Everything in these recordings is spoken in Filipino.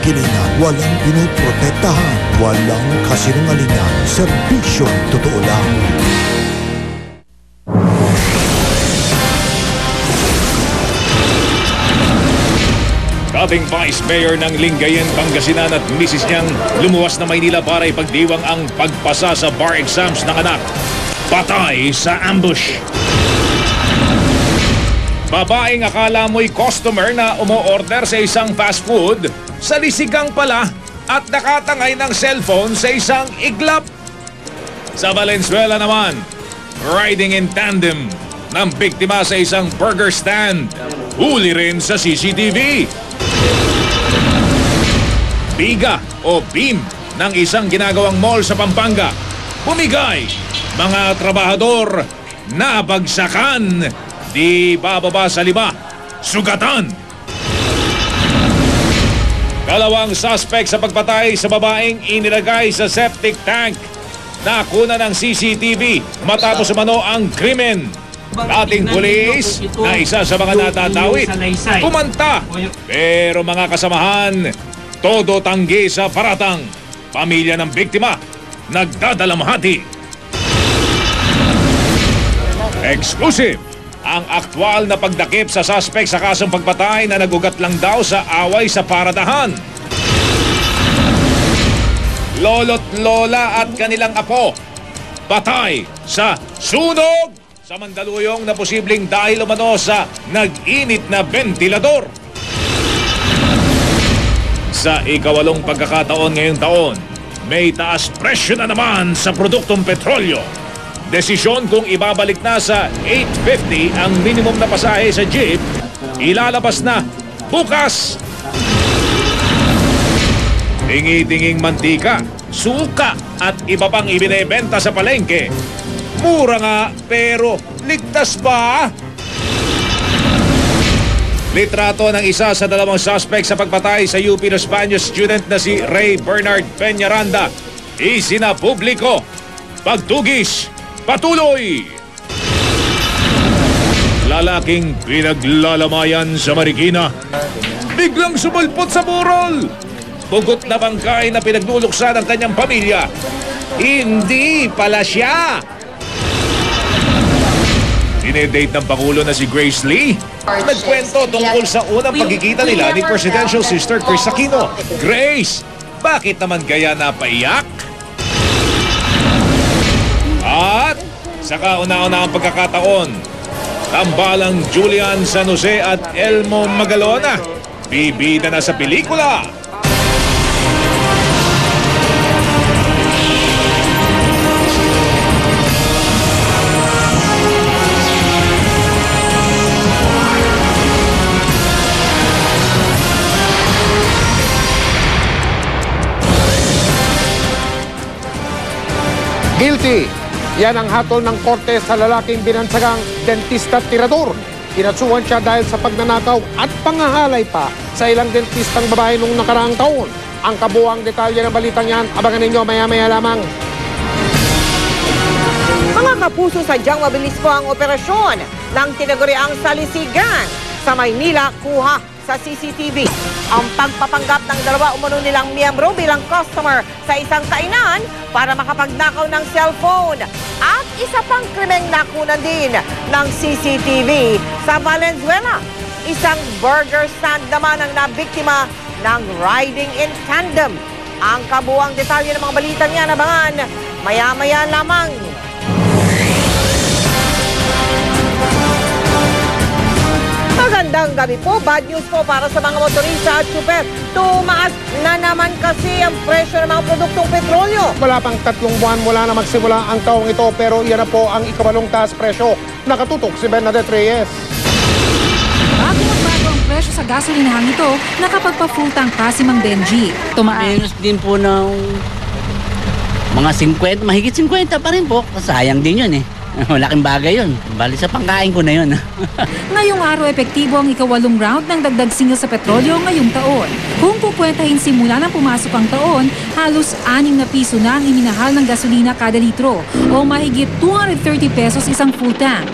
kilingan, walang pinoprotektahan, walang kasinungalingan, serbisyong totoo lang. Dating Vice Mayor ng Lingayen, Pangasinan at misis niyang lumuwas na Maynila para ipagdiwang ang pagpasa sa bar exams ng anak. Patay sa ambush. Babaeng akala mo'y customer na umo-order sa isang fast food, sa lisigang pala at nakatangay ng cellphone sa isang iglap. Sa Valenzuela naman, riding in tandem ng biktima sa isang burger stand. Huli rin sa CCTV. Biga o beam ng isang ginagawang mall sa Pampanga. Bumigay, mga trabahador, nabagsakan, di bababa sa 5, sugatan. Dalawang suspect sa pagpatay sa babaeng inilagay sa septic tank. Nakuna ng CCTV matapos umano ang krimen. Dating pulis na isa sa mga natatawid, kumanta. Pero mga kasamahan, todo tanggi sa paratang. Pamilya ng biktima, nagdadalamhati. Exclusive, ang aktwal na pagdakip sa suspect sa kasong pagpatay na nagugat lang daw sa away sa paradahan. Lolo't lola at kanilang apo, patay sa sunog sa Mandaluyong na posibleng dahil umano sa nag-init na ventilador. Sa ikawalong pagkakataon ngayong taon, may taas presyo na naman sa produktong petrolyo. Desisyon kung ibabalik na sa 850 ang minimum na pasahe sa jeep, ilalabas na bukas. Tingi-tinging mantika, suka at iba pang ibinebenta sa palengke. Mura nga, pero ligtas ba? Litrato ng isa sa dalawang suspect sa pagpatay sa UP Los Baños student na si Ray Bernard Peñaranda. Isinapubliko. Pagtugis, patuloy. Lalaking pinaglalamayan sa Marikina, biglang sumulpot sa burol. Bugot na bangkay na pinagluluksa ng kanyang pamilya. Hindi pala siya. Dinedate ng Pangulo na si Grace Lee. Nagkwento tungkol sa unang pagkikita nila ni Presidential Sister Chris Aquino. Grace, bakit naman kaya napaiyak? At sa kauna-unahang pagkakataon, tambalang Julian San Jose at Elmo Magalona, bibida na sa pelikula. Guilty! Yan ang hatol ng korte sa lalaking binansagang dentista tirador. Kinatsuhan siya dahil sa pagnanakaw at pangahalay pa sa ilang dentistang babae noong nakaraang taon. Ang kabuuang detalye ng balitang yan, abangan ninyo maya-maya lamang. Mga kapuso, sadyang mabilis po ang operasyon ng tinaguriang salisigan sa Maynila kuha sa CCTV. Ang pagpapanggap ng dalawa umano nilang miyembro bilang customer sa isang kainan para makapagnakaw ng cellphone. At isa pang krimeng nakunan din ng CCTV sa Valenzuela. Isang burger stand naman ang nabiktima ng riding in tandem. Ang kabuuang detalye ng mga balitang yan, abangan maya-maya lamang. Magandang gabi po. Bad news po para sa mga motorista at super. Tumaas na naman kasi ang presyo ng mga produktong petrolyo. Wala pang 3 buwan mula na magsimula ang taong ito, pero yan na po ang ikawalong taas presyo. Nakatutok si Bernadette Reyes. Bago magbago ang presyo sa gasolinahan ito, nakapagpa-full tank pa si Mang Benji. Tumaas din po ng mga 50, mahigit 50 pa rin po. Sayang din yun eh. Malaking bagay yun. Bali sa pangkain ko na yun. Ngayong araw, epektibo ang ikawalong round ng dagdag singil sa petrolyo ngayong taon. Kung pupuwentahin simula ng pumasok ang taon, halos 6 na piso na ang iminahal ng gasolina kada litro o mahigit 230 pesos isang full tank.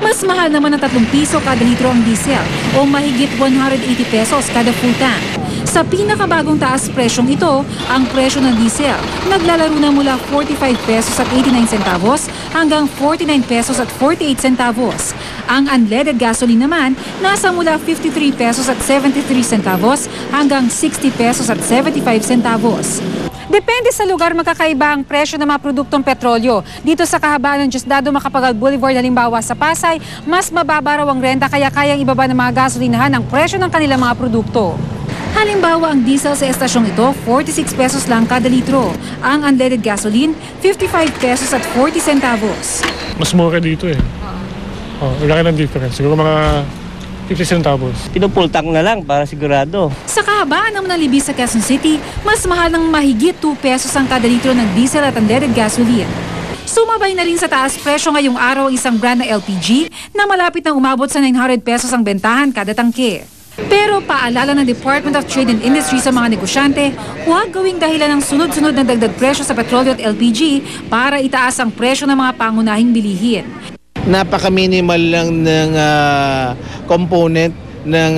Mas mahal naman ng 3 piso kada litro ang diesel o mahigit 180 pesos kada full tank. Sa pinakabagong taas presyong ito, ang presyo ng diesel naglalaro na mula 45 pesos at 89 centavos hanggang 49 pesos at 48 centavos. Ang unleaded gasoline naman nasa mula 53 pesos at 73 centavos hanggang 60 pesos at 75 centavos. Depende sa lugar magkakaiba ang presyo ng mga produktong petrolyo. Dito sa kahabaan ng Diosdado Macapagal Boulevard halimbawa sa Pasay, mas mababa raw ang renta kaya kayang ibaba ng mga gasolinahan ang presyo ng kanilang mga produkto. Halimbawa, ang diesel sa estasyong ito, 46 pesos lang kada litro. Ang unleaded gasoline, 55 pesos at 40 centavos. Mas mura dito eh. Laki ng difference. Siguro mga 50 centavos. Pinupull tank na lang para sigurado. Sa kahabaan naman ng Libis sa Quezon City, mas mahal ng mahigit 2 pesos ang kada litro ng diesel at unleaded gasoline. Sumabay na rin sa taas presyo ngayong araw ang isang brand na LPG na malapit nang umabot sa 900 pesos ang bentahan kada tangke. Pero paalala ng Department of Trade and Industry sa mga negosyante, huwag gawing dahilan ng sunod-sunod na dagdag presyo sa petrolyo at LPG para itaas ang presyo ng mga pangunahing bilihin. Napaka-minimal lang ng component ng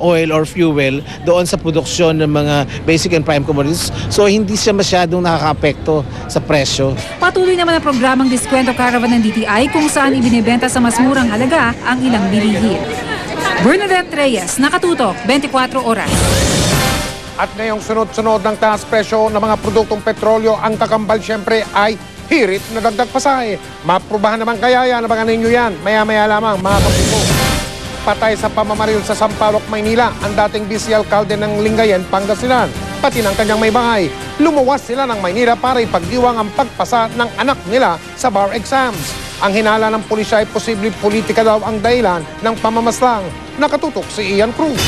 oil or fuel doon sa produksyon ng mga basic and prime commodities. So hindi siya masyadong nakaka-apekto sa presyo. Patuloy naman ang programang Diskwento Caravan ng DTI kung saan ibinebenta sa mas murang halaga ang ilang bilihin. Bernadette Reyes, Nakatutok, 24 Oras. At ngayong sunod-sunod ng taas presyo ng mga produktong petrolyo, ang kakambal siyempre ay hirit na dagdag pasahe. Maprubahan naman kaya yan, abangan ninyo yan. Maya-maya lamang mga kapuso. Patay sa pamamaril sa Sampaloc, Maynila ang dating vice alcalde ng Lingayen, Pangasinan, pati ng kanyang may bahay. Lumuwas sila ng Maynila para ipagdiwang ang pagpasa ng anak nila sa bar exams. Ang hinala ng pulisya ay posibleng politika daw ang dahilan ng pamamaslang. Nakatutok si Ian Cruz.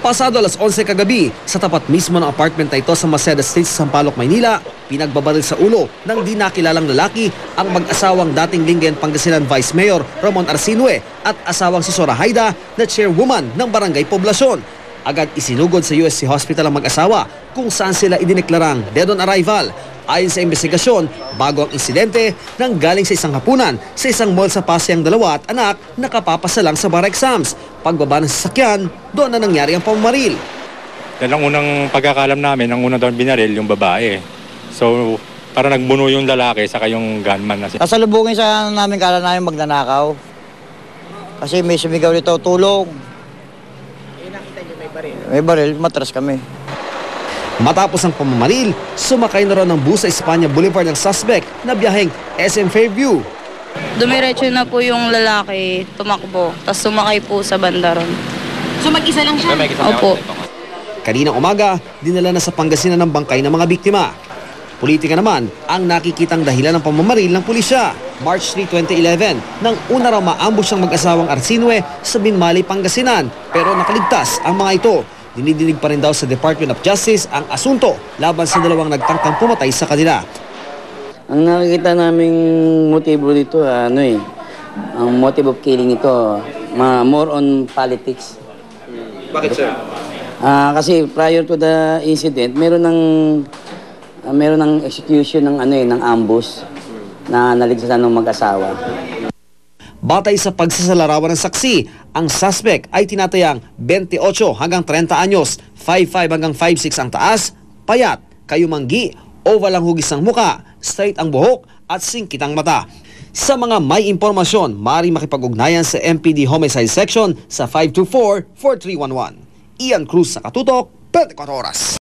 Pasado alas 11 kagabi, sa tapat mismo ng apartment na ito sa Maceda Street sa Sampaloc, Maynila, pinagbabaril sa ulo ng di nakilalang lalaki ang mag-asawang dating Lingayen, Pangasinan Vice Mayor Ramon Arsinue at asawang si Sora Haida na chairwoman ng Barangay Poblasyon. Agad isinugod sa USC Hospital ang mag-asawa kung saan sila idineklarang dead on arrival. Ayon sa investigasyon, bago ang insidente, nanggaling sa isang hapunan sa isang mall sa Pasay ang dalawa at anak nakapapasa lang sa bar exams. Pagbaba ng sasakyan, doon na nangyari ang pamamaril. Yan ang unang pagkakalam namin, ang unang doon binaril yung babae. So, para nagbuno yung lalaki saka yung gunman na siya. Kasalubungin sa namin kala namin magnanakaw. Kasi may sumigaw nito, tulong. Nakita niyo may baril? May baril, matras kami. Matapos ang pamamaril, sumakay na raw ng bus sa Espanya Boulevard ng suspect na biyaheng SM Fairview. Dumiretso na po yung lalaki, tumakbo, tapos sumakay po sa banda ron. So mag-isa lang siya? Opo. Kaninang umaga, dinala na sa Pangasinan ng bangkay ng mga biktima. Politika naman ang nakikitang dahilan ng pamamaril ng pulisya. March 3, 2011, nang una raw ma-ambush ang mag-asawang Arsinue sa Binmali, Pangasinan, pero nakaligtas ang mga ito. Dinidinig pa rin daw sa Department of Justice ang asunto laban sa dalawang nagtangkang pumatay sa kanila. Ang nakikita naming motibo dito, ang motive of killing ito, more on politics. Bakit, sir? Kasi prior to the incident, meron ng execution ng ambush na naligtasan ng mag-asawa. Batay sa pagsasalarawan ng saksi, ang suspect ay tinatayang 28 hanggang 30 anyos, 5'5 hanggang 5'6 ang taas, payat, kayumanggi, oval ang hugis ng muka, straight ang buhok at singkit ang mata. Sa mga may impormasyon, maaari makipag-ugnayan sa MPD Homicide Section sa 524-4311. Ian Cruz, Nakatutok, 24 Oras.